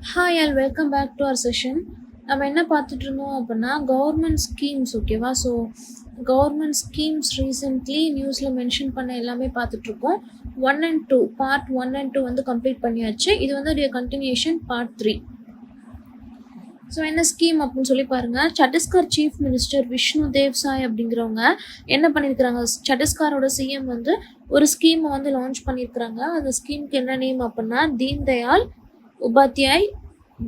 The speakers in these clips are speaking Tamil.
Hi all welcome back to our session. நம்ம என்ன பார்த்துட்டு இருந்தோம் அப்படின்னா கவர்மெண்ட் ஸ்கீம்ஸ். ஓகேவா? ஸோ கவர்மெண்ட் ஸ்கீம்ஸ் ரீசெண்ட்லி நியூஸில் மென்ஷன் பண்ண எல்லாமே பார்த்துட்ருக்கோம். 1 and 2 பார்ட் 1 and 2 வந்து கம்ப்ளீட் பண்ணியாச்சு. இது வந்து கண்டினியூஷன் பார்ட் 3. ஸோ என்ன ஸ்கீம் அப்படின்னு சொல்லி பாருங்கள். சத்தீஸ்கர் சீஃப் மினிஸ்டர் விஷ்ணு தேவ் சாய் அப்படிங்கிறவங்க என்ன பண்ணியிருக்கிறாங்க, சத்தீஸ்கரோட சிஎம் வந்து ஒரு ஸ்கீமை வந்து லான்ச் பண்ணியிருக்கிறாங்க. அந்த ஸ்கீமுக்கு என்ன நேம் அப்படின்னா தீன் தயாள் உபாத்யாய்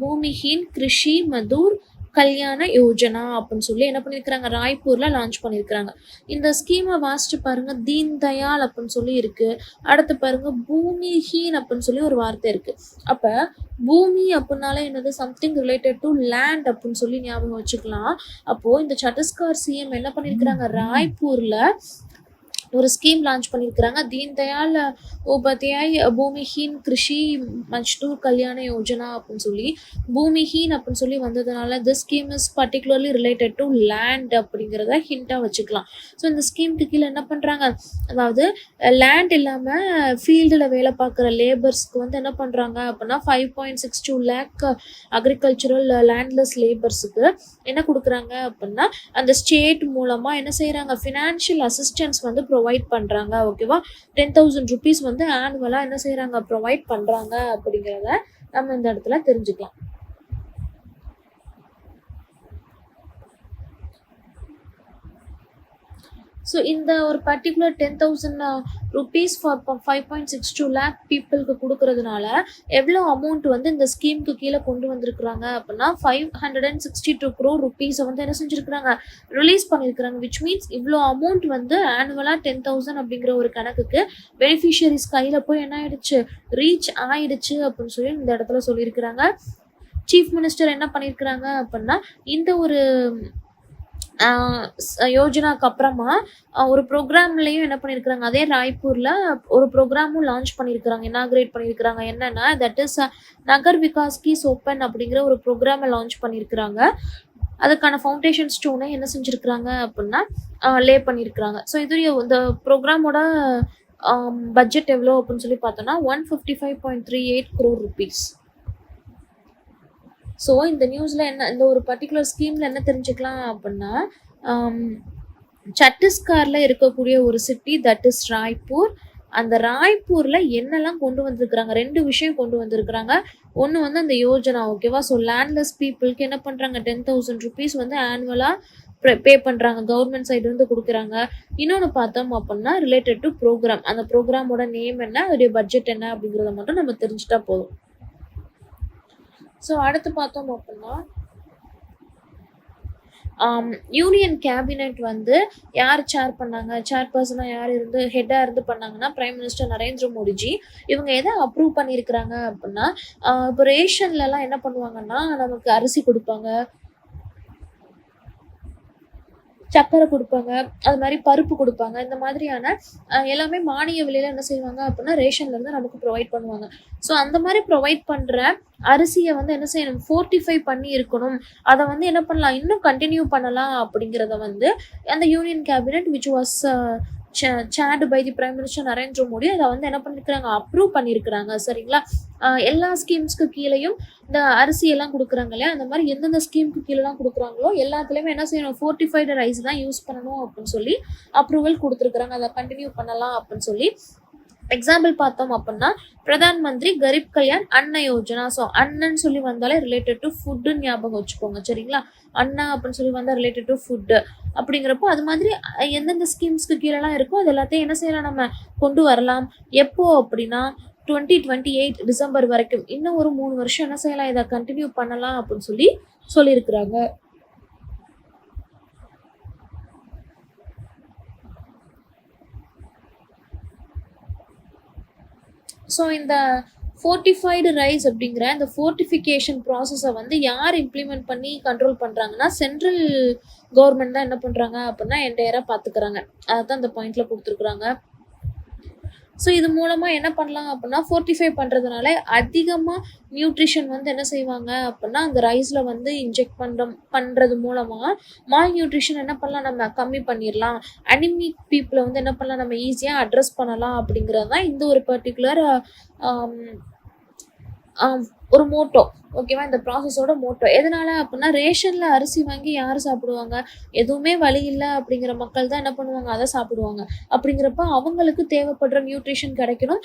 பூமிஹீன் கிருஷி மதுர் கல்யாண யோஜனா அப்படின்னு சொல்லி என்ன பண்ணியிருக்கிறாங்க, ராய்ப்பூர்ல லான்ச் பண்ணியிருக்கிறாங்க. இந்த ஸ்கீமை வாசிச்சு பாருங்க. தீன் தயாள் அப்படின்னு சொல்லி இருக்கு. அடுத்து பாருங்க பூமிஹீன் அப்படின்னு சொல்லி ஒரு வார்த்தை இருக்கு. அப்ப பூமி அப்படின்னாலே என்னது, சம்திங் ரிலேட்டட் டு லேண்ட் அப்படின்னு சொல்லி ஞாபகம் வச்சுக்கலாம். அப்போ இந்த சத்தீஸ்கர் சிஎம் என்ன பண்ணியிருக்கிறாங்க, ராய்ப்பூர்ல ஒரு ஸ்கீம் லான்ச் பண்ணியிருக்கிறாங்க. தீன் தயாள் உபாத்யாய் பூமிஹீன் கிருஷி மஜ்தூர் கல்யாண யோஜனா அப்படின்னு சொல்லி. பூமிஹீன் அப்படின்னு சொல்லி வந்ததுனால தி scheme is particularly related to land அப்படிங்கிறத ஹிண்டாக வச்சுக்கலாம். ஸோ இந்த ஸ்கீமுக்கு கீழே என்ன பண்ணுறாங்க, அதாவது லேண்ட் இல்லாமல் ஃபீல்டில் வேலை பார்க்குற லேபர்ஸ்க்கு வந்து என்ன பண்ணுறாங்க அப்படின்னா 5.62 lakh அக்ரிகல்ச்சரல் லேண்ட்லெஸ் லேபர்ஸுக்கு என்ன கொடுக்குறாங்க அப்படின்னா அந்த ஸ்டேட் மூலமாக என்ன செய்கிறாங்க, ஃபினான்ஷியல் அசிஸ்டன்ஸ் வந்து ப்ரொவைட் பண்ணுறாங்க. ஓகேவா? 10,000 rupees வந்து ஆனுவலாக என்ன செய்கிறாங்க, ப்ரொவைட் பண்ணுறாங்க அப்படிங்கிறத நம்ம இந்த இடத்துல தெரிஞ்சுக்கலாம். ஸோ இந்த ஒரு பர்டிகுலர் 10,000 rupees ஃபார் 5.62 lakh பீப்புளுக்கு கொடுக்கறதுனால எவ்வளோ அமௌண்ட் வந்து இந்த ஸ்கீமுக்கு கீழே கொண்டு வந்திருக்கிறாங்க அப்படின்னா 562 crore rupees வந்து என்ன செஞ்சுருக்கிறாங்க, ரிலீஸ் பண்ணியிருக்கிறாங்க. விச் மீன்ஸ் இவ்வளோ அமௌண்ட் வந்து ஆனுவலாக 10,000 அப்படிங்கிற ஒரு கணக்குக்கு பெனிஃபிஷியரிஸ் கையில் போய் என்ன ஆயிடுச்சு, ரீச் ஆயிடுச்சு அப்படின்னு சொல்லி இந்த இடத்துல சொல்லியிருக்கிறாங்க. சீஃப் மினிஸ்டர் என்ன பண்ணியிருக்கிறாங்க அப்படின்னா இந்த ஒரு யோஜனாக்கு அப்புறமா ஒரு ப்ரோக்ராம்லையும் என்ன பண்ணியிருக்கிறாங்க, அதே ராய்ப்பூரில் ஒரு ப்ரோக்ராமும் லான்ச் பண்ணியிருக்கிறாங்க, இனாகிரேட் பண்ணியிருக்கிறாங்க. என்னென்னா that is Nagar Vikas keys open அப்படிங்கிற ஒரு ப்ரோக்ராமை லான்ச் பண்ணியிருக்கிறாங்க. அதுக்கான ஃபவுண்டேஷன் ஸ்டோனை என்ன செஞ்சுருக்கிறாங்க அப்படின்னா லே பண்ணியிருக்கிறாங்க. ஸோ இது இந்த ப்ரோக்ராமோட பட்ஜெட் எவ்வளோ அப்படின்னு சொல்லி பார்த்தோன்னா 155.38 crore rupees. ஸோ இந்த நியூஸில் என்ன, இந்த ஒரு பர்டிகுலர் ஸ்கீமில் என்ன தெரிஞ்சுக்கலாம் அப்படின்னா சத்தீஸ்கரில் இருக்கக்கூடிய ஒரு சிட்டி தட் இஸ் ராய்ப்பூர். அந்த ராய்ப்பூரில் என்னெல்லாம் கொண்டு வந்திருக்கிறாங்க, 2 விஷயம் கொண்டு வந்திருக்கிறாங்க. ஒன்று வந்து அந்த யோஜனா. ஓகேவா? ஸோ லேண்ட்லெஸ் பீப்புளுக்கு என்ன பண்ணுறாங்க, 10,000 rupees வந்து ஆனுவலாக பே பண்ணுறாங்க, கவர்மெண்ட் சைடு வந்து கொடுக்குறாங்க. இன்னொன்று பார்த்தோம் அப்படின்னா ரிலேட்டட் டு ப்ரோக்ராம். அந்த ப்ரோக்ராமோட நேம் என்ன, அதோடைய பட்ஜெட் என்ன அப்படிங்கிறத மட்டும் நம்ம தெரிஞ்சுட்டா போதும். ஸோ அடுத்து பார்த்தோம் அப்படின்னா யூனியன் கேபினெட் வந்து யார் சேர் பண்ணாங்க, சேர்பர்சனாக யார் இருந்து ஹெட்டாக இருந்து பண்ணாங்கன்னா பிரைம் மினிஸ்டர் நரேந்திர மோடிஜி. இவங்க எதை அப்ரூவ் பண்ணியிருக்கிறாங்க அப்படின்னா இப்போ ரேஷன்லலாம் என்ன பண்ணுவாங்கன்னா நமக்கு அரிசி கொடுப்பாங்க, சக்கரை கொடுப்பாங்க, அது மாதிரி பருப்பு கொடுப்பாங்க. இந்த மாதிரியான எல்லாமே மானிய விலையில் என்ன செய்வாங்க அப்படின்னா ரேஷன்லேருந்து நமக்கு ப்ரொவைட் பண்ணுவாங்க. ஸோ அந்த மாதிரி ப்ரொவைட் பண்ணுற அரிசியை வந்து என்ன செய்யணும், ஃபோர்ட்டிஃபை பண்ணி இருக்கணும். அதை வந்து என்ன பண்ணலாம், இன்னும் கண்டினியூ பண்ணலாம் அப்படிங்கிறத வந்து அந்த union cabinet which was chaired by the prime minister Narendra Modi அதை வந்து என்ன பண்ணியிருக்கிறாங்க, அப்ரூவ் பண்ணியிருக்கிறாங்க. சரிங்களா? எல்லா ஸ்கீம்ஸ்க்கு கீழேயும் இந்த அரிசியெல்லாம் கொடுக்குறாங்க இல்லையா, அந்த மாதிரி எந்தெந்த ஸ்கீமுக்கு கீழெல்லாம் கொடுக்குறாங்களோ எல்லாத்துலேயுமே என்ன செய்யணும், ஃபோர்ட்டிஃபைடு ரைஸ் தான் யூஸ் பண்ணணும் அப்படின்னு சொல்லி அப்ரூவல் கொடுத்துருக்குறாங்க. அதை கண்டினியூ பண்ணலாம் அப்படின்னு சொல்லி. எக்ஸாம்பிள் பார்த்தோம் அப்படின்னா பிரதான் மந்திரி கரீப் கல்யாண் அன்ன யோஜனா. ஸோ அண்ணன்னு சொல்லி வந்தாலே ரிலேட்டட் டு ஃபுட்டுன்னு ஞாபகம் வச்சுக்கோங்க. சரிங்களா? அண்ணா அப்படின்னு சொல்லி வந்தால் ரிலேட்டட் டு ஃபுட்டு அப்படிங்கிறப்போ அது மாதிரி எந்தெந்த ஸ்கீம்ஸ்க்கு கீழெல்லாம் இருக்கோ அது எல்லாத்தையும் என்ன செய்யலாம், நம்ம கொண்டு வரலாம். எப்போ அப்படின்னா 2028 டிசம்பர் வரைக்கும், இன்னும் ஒரு 3 வருஷம் என்ன செய்யலாம், இதை கண்டினியூ பண்ணலாம் அப்படின்னு சொல்லி சொல்லியிருக்கிறாங்க. ஸோ இந்த ஃபோர்ட்டிஃபைடு ரைஸ் அப்படிங்கிற இந்த ஃபோர்ட்டிஃபிகேஷன் ப்ராசஸை வந்து யார் இம்ப்ளிமெண்ட் பண்ணி கண்ட்ரோல் பண்ணுறாங்கன்னா சென்ட்ரல் கவர்மெண்ட் தான் என்ன பண்ணுறாங்க அப்படின்னா என்டையராக பார்த்துக்கிறாங்க. அதை தான் இந்த பாயிண்டில் கொடுத்துருக்குறாங்க. ஸோ இது மூலமாக என்ன பண்ணலாம் அப்படின்னா ஃபோர்ட்டிஃபை பண்ணுறதுனால அதிகமாக நியூட்ரிஷன் வந்து என்ன செய்வாங்க அப்படின்னா அந்த ரைஸில் வந்து இன்ஜெக்ட் பண்ணுறது மூலமாக மால் நியூட்ரிஷன் என்ன பண்ணலாம், நம்ம கம்மி பண்ணிடலாம். அனிமிக் பீப்புளை வந்து என்ன பண்ணலாம், நம்ம ஈஸியாக அட்ரஸ் பண்ணலாம் அப்படிங்கிறது தான் இந்த ஒரு பர்டிகுலர் ஒரு மோட்டோ. ஓகேவா? இந்த ப்ராசஸோட மோட்டோ எதனால அப்படின்னா, ரேஷன்ல அரிசி வாங்கி யார் சாப்பிடுவாங்க? எதுவுமே வழி இல்லை அப்படிங்கிற மக்கள் தான் என்ன பண்ணுவாங்க, அதை சாப்பிடுவாங்க. அப்படிங்கிறப்ப அவங்களுக்கு தேவைப்படுற நியூட்ரிஷன் கிடைக்கணும்,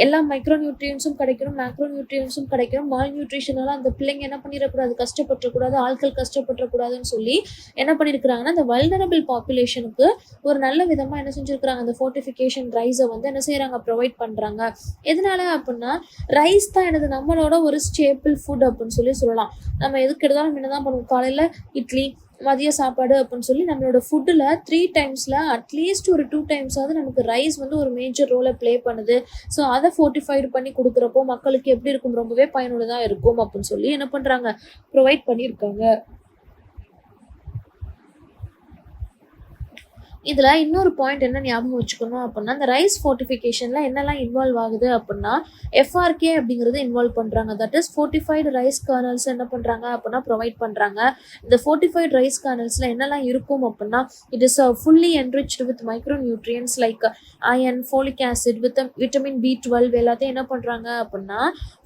எல்லா மைக்ரோ நியூட்ரியன்ஸும் கிடைக்கணும், மேக்ரோ நியூட்ரியன்ஸும் கிடைக்கணும். மால் நியூட்ரிஷனால அந்த பிள்ளைங்க என்ன பண்ணிடக்கூடாது, கஷ்டப்பட்டுறக்கூடாது, ஆட்கள் கஷ்டப்பட்டுறக்கூடாதுன்னு சொல்லி என்ன பண்ணியிருக்கிறாங்கன்னா, இந்த வல்னரபிள் பாப்புலேஷனுக்கு ஒரு நல்ல விதமாக என்ன செஞ்சுருக்கிறாங்க, அந்த ஃபோர்ட்டிஃபிகேஷன் ரைஸை வந்து என்ன செய்கிறாங்க, ப்ரொவைட் பண்ணுறாங்க. எதனால அப்படின்னா, ரைஸ் தான் எனது நம்மளோட ஒரு ஸ்டேபிள் ஃபுட் அப்படின்னு சொல்லலாம். நம்ம எதுக்கு எடுத்தாலும் நம்ம என்ன தான் பண்ணுவோம், காலையில் இட்லி, மதிய சாப்பாடு அப்படின்னு சொல்லி நம்மளோட ஃபுட்டில் 3 டைம்ஸில் அட்லீஸ்ட் ஒரு 2 டைம்ஸாவது நமக்கு ரைஸ் வந்து ஒரு மேஜர் ரோலை ப்ளே பண்ணுது. ஸோ அதை ஃபோர்ட்டிஃபைடு பண்ணி கொடுக்குறப்போ மக்களுக்கு எப்படி இருக்கும், ரொம்பவே பயனுள்ளதாக இருக்கும் அப்படின்னு சொல்லி என்ன பண்ணுறாங்க, ப்ரொவைட் பண்ணியிருக்காங்க. இதில் இன்னொரு பாயிண்ட் என்ன ஞாபகம் வச்சுக்கணும் அப்படின்னா, இந்த ரைஸ் ஃபோர்ட்டிஃபிகேஷனில் என்னெல்லாம் இன்வால்வ் ஆகுது அப்படின்னா, எஃப்ஆர்கே அப்படிங்கிறது இன்வால்வ் பண்ணுறாங்க. That is fortified rice kernels என்ன பண்ணுறாங்க அப்படின்னா ப்ரொவைட் பண்ணுறாங்க. இந்த ஃபோர்ட்டிஃபைடு ரைஸ் கர்னல்ஸில் என்னெல்லாம் இருக்கும் அப்படின்னா, it is fully enriched with micro nutrients like iron, folic acid, vitamin B12 எல்லாத்தையும் என்ன பண்ணுறாங்க அப்படின்னா,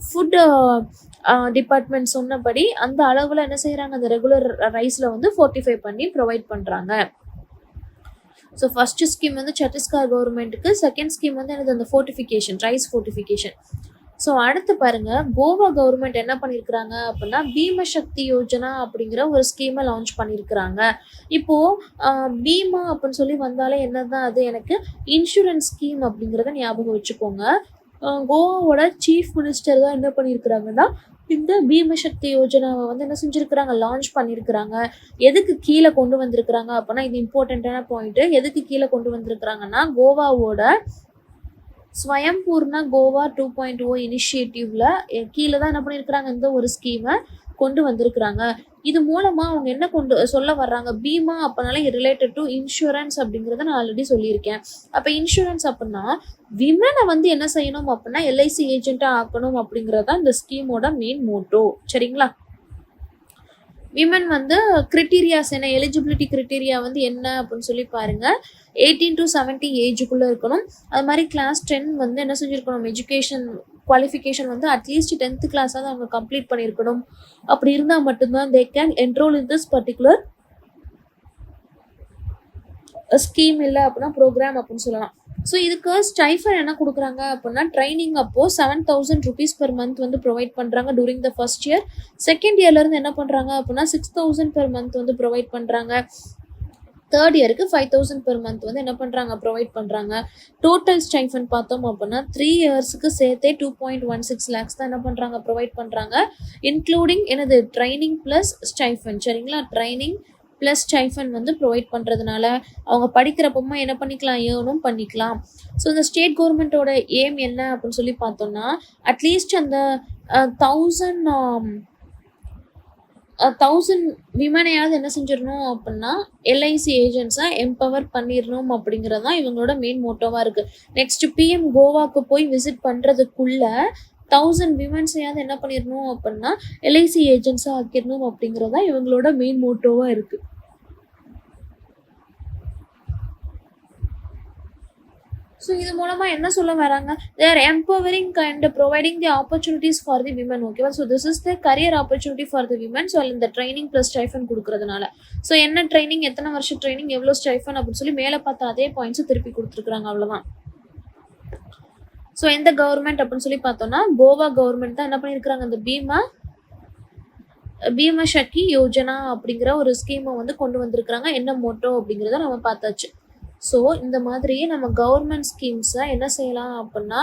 ஃபுட் டிபார்ட்மெண்ட் சொன்னபடி அந்த அளவில் என்ன செய்கிறாங்க, அந்த ரெகுலர் ரைஸில் வந்து ஃபோர்ட்டிஃபை பண்ணி ப்ரொவைட் பண்ணுறாங்க. ஸோ ஃபஸ்ட்டு ஸ்கீம் வந்து சத்தீஸ்கர் கவர்மெண்ட்டுக்கு, செகண்ட் ஸ்கீம் வந்து எனக்கு அந்த ஃபோர்ட்டிஃபிகேஷன், ரைஸ் ஃபோர்ட்டிஃபிகேஷன். ஸோ அடுத்து பாருங்கள், கோவா கவர்மெண்ட் என்ன பண்ணியிருக்கிறாங்க அப்படின்னா, பீமசக்தி யோஜனா அப்படிங்கிற ஒரு ஸ்கீமை லான்ச் பண்ணியிருக்கிறாங்க. இப்போது பீமா அப்படின்னு சொல்லி வந்தாலே என்ன தான் அது, எனக்கு இன்சூரன்ஸ் ஸ்கீம் அப்படிங்கிறத ஞாபகம் வச்சுக்கோங்க. கோவாவோட சீஃப் மினிஸ்டர் தான் என்ன பண்ணியிருக்கிறாங்கன்னா, இந்த பீமசக்தி யோஜனாவை வந்து என்ன செஞ்சுருக்கிறாங்க, லான்ச் பண்ணியிருக்கிறாங்க. எதுக்கு கீழே கொண்டு வந்திருக்கிறாங்க அப்படின்னா, இது இம்பார்ட்டண்ட்டான பாயிண்ட்டு, எதுக்கு கீழே கொண்டு வந்திருக்கிறாங்கன்னா, கோவாவோட ஸ்வயம்பூர்ண கோவா 2.0 இனிஷியேட்டிவ்ல கீழே தான் என்ன பண்ணியிருக்கிறாங்க, இந்த ஒரு ஸ்கீமை கொண்டு வந்திருக்கிறாங்க. இது மூலமாக அவங்க என்ன கொண்டு சொல்ல வர்றாங்க, பீமா அப்படின்னாலே ரிலேட்டட் டு இன்சூரன்ஸ் அப்படிங்கிறத நான் ஆல்ரெடி சொல்லியிருக்கேன். அப்போ இன்சூரன்ஸ் அப்படின்னா விமனை வந்து என்ன செய்யணும் அப்படின்னா, எல்ஐசி ஏஜென்ட்டாக ஆக்கணும் அப்படிங்கிறது தான் இந்த ஸ்கீமோட மெயின் மோட்டோ. சரிங்களா? விமன் வந்து கிரிட்டீரியாஸ் என்ன, எலிஜிபிலிட்டி கிரிட்டீரியா வந்து என்ன அப்படின்னு சொல்லி பாருங்கள். 18 to 70 ஏஜுக்குள்ளே இருக்கணும். அது மாதிரி கிளாஸ் 10 வந்து என்ன செஞ்சுருக்கணும், எஜுகேஷன் குவாலிஃபிகேஷன் வந்து அட்லீஸ்ட் 10th கிளாஸாவது அவங்க கம்ப்ளீட் பண்ணியிருக்கணும். அப்படி இருந்தால் மட்டும்தான் they can enrol in this particular scheme, இல்லை அப்படின்னா ப்ரோக்ராம் அப்படின்னு சொல்லலாம். ஸோ இதுக்கு ஸ்டைஃபன் என்ன கொடுக்குறாங்க அப்படின்னா, ட்ரைனிங் அப்போது 7,000 rupees per month வந்து ப்ரொவைட் பண்ணுறாங்க during the first year. Second இயர்லேருந்து என்ன பண்ணுறாங்க அப்படின்னா 6,000 per month வந்து ப்ரொவைட் பண்ணுறாங்க. தேர்ட் இயருக்கு 5,000 per month வந்து என்ன பண்ணுறாங்க, ப்ரொவைட் பண்ணுறாங்க. டோட்டல் ஸ்டைஃபன் பார்த்தோம் அப்படின்னா 3 இயர்ஸுக்கு சேர்த்தே 2.16 lakhs தான் என்ன பண்ணுறாங்க, ப்ரொவைட் பண்ணுறாங்க. இன்க்ளூடிங் எனது ட்ரைனிங் ப்ளஸ் ஸ்டைஃபன். சரிங்களா? ட்ரைனிங் ப்ளஸ் ஸ்டைஃபன் வந்து ப்ரொவைட் பண்ணுறதுனால அவங்க படிக்கிறப்பமா என்ன பண்ணிக்கலாம், ஏர்னும் பண்ணிக்கலாம். ஸோ இந்த ஸ்டேட் கவர்மெண்ட்டோட எய்ம் என்ன அப்படின்னு சொல்லி பார்த்தோம்னா, அட்லீஸ்ட் அந்த 1000 விமனையாவது என்ன செஞ்சிடணும் அப்படின்னா, எல்ஐசி ஏஜென்ட்ஸாக எம்பவர் பண்ணிடணும் அப்படிங்கிறது தான் இவங்களோட மெயின் மோட்டோவாக இருக்குது. நெக்ஸ்ட் PM கோவாவுக்கு போய் விசிட் பண்ணுறதுக்குள்ள 1000 விமன்ஸையாவது என்ன பண்ணிடணும் அப்படின்னா, எல்ஐசி ஏஜென்ட்ஸாக ஆக்கிடணும் அப்படிங்கிறது தான் இவங்களோட மெயின் மோட்டோவாக இருக்குது. ஸோ இது மூலமாக என்ன சொல்ல வராங்க, they are empowering and providing the opportunities for the women. ஓகேவா? So this is the career opportunity for the women. So இந்த ட்ரைனிங் ப்ளஸ் ஸ்டைஃபன் கொடுக்குறதுனால, ஸோ என்ன ட்ரைனிங், எத்தனை வருஷம் ட்ரைனிங், எவ்வளோ ஸ்டைஃபன் அப்படின்னு சொல்லி மேலே பார்த்த அதே பாயிண்ட்ஸை திருப்பி கொடுத்துருக்குறாங்க. அவ்வளோதான். ஸோ எந்த கவர்மெண்ட் அப்படின்னு சொல்லி பார்த்தோம்னா, கோவா கவர்மெண்ட் தான் என்ன பண்ணியிருக்கிறாங்க, இந்த பீமசக்தி யோஜனா அப்படிங்கிற ஒரு ஸ்கீமை வந்து கொண்டு வந்திருக்கிறாங்க. என்ன மோட்டோ அப்படிங்கிறத நம்ம பார்த்தாச்சு. ஸோ இந்த மாதிரி நம்ம கவர்மெண்ட் ஸ்கீம்ஸை என்ன செய்யலாம் அப்படின்னா,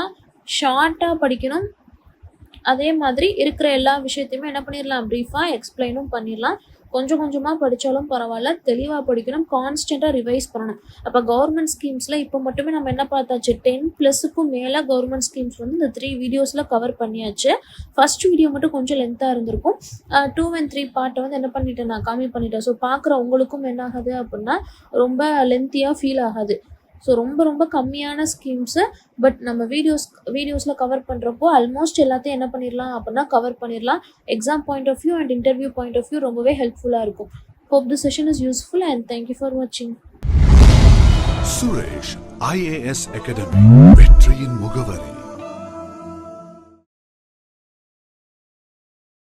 ஷார்ட்டாக படிக்கணும். அதே மாதிரி இருக்கிற எல்லா விஷயத்தையுமே என்ன பண்ணிடலாம், ப்ரீஃபாக எக்ஸ்பிளைனும் பண்ணிடலாம். கொஞ்சம் கொஞ்சமாக படித்தாலும் பரவாயில்ல, தெளிவாக படிக்கணும், கான்ஸ்டண்ட்டாக ரிவைஸ் பண்ணணும். அப்போ கவர்மெண்ட் ஸ்கீம்ஸில் இப்போ மட்டுமே நம்ம என்ன பார்த்தாச்சு, 10+ மேலே கவர்மெண்ட் ஸ்கீம்ஸ் வந்து இந்த 3 வீடியோஸில் கவர் பண்ணியாச்சு. ஃபர்ஸ்ட் வீடியோ மட்டும் கொஞ்சம் லென்த்தாக இருந்திருக்கும். 2 and 3 பார்ட்டை வந்து என்ன பண்ணிட்டேன், நான் காமி பண்ணிட்டேன். ஸோ பார்க்குற உங்களுக்கும் என்ன ஆகுது அப்படின்னா, ரொம்ப லென்த்தியாக ஃபீல் ஆகாது. ஸோ ரொம்ப கம்மியான ஸ்கீம்ஸு, பட் நம்ம வீடியோஸில் கவர் பண்ணுறப்போ ஆல்மோஸ்ட் எல்லாத்தையும் என்ன பண்ணிடலாம் அப்படின்னா கவர் பண்ணிடலாம். Exam point of view and interview point of view ரொம்பவே ஹெல்ப்ஃபுல்லாக இருக்கும். Hope the session is useful and thank you for வாட்சிங். சுரேஷ் IAS அகாடமி, வெற்றியின்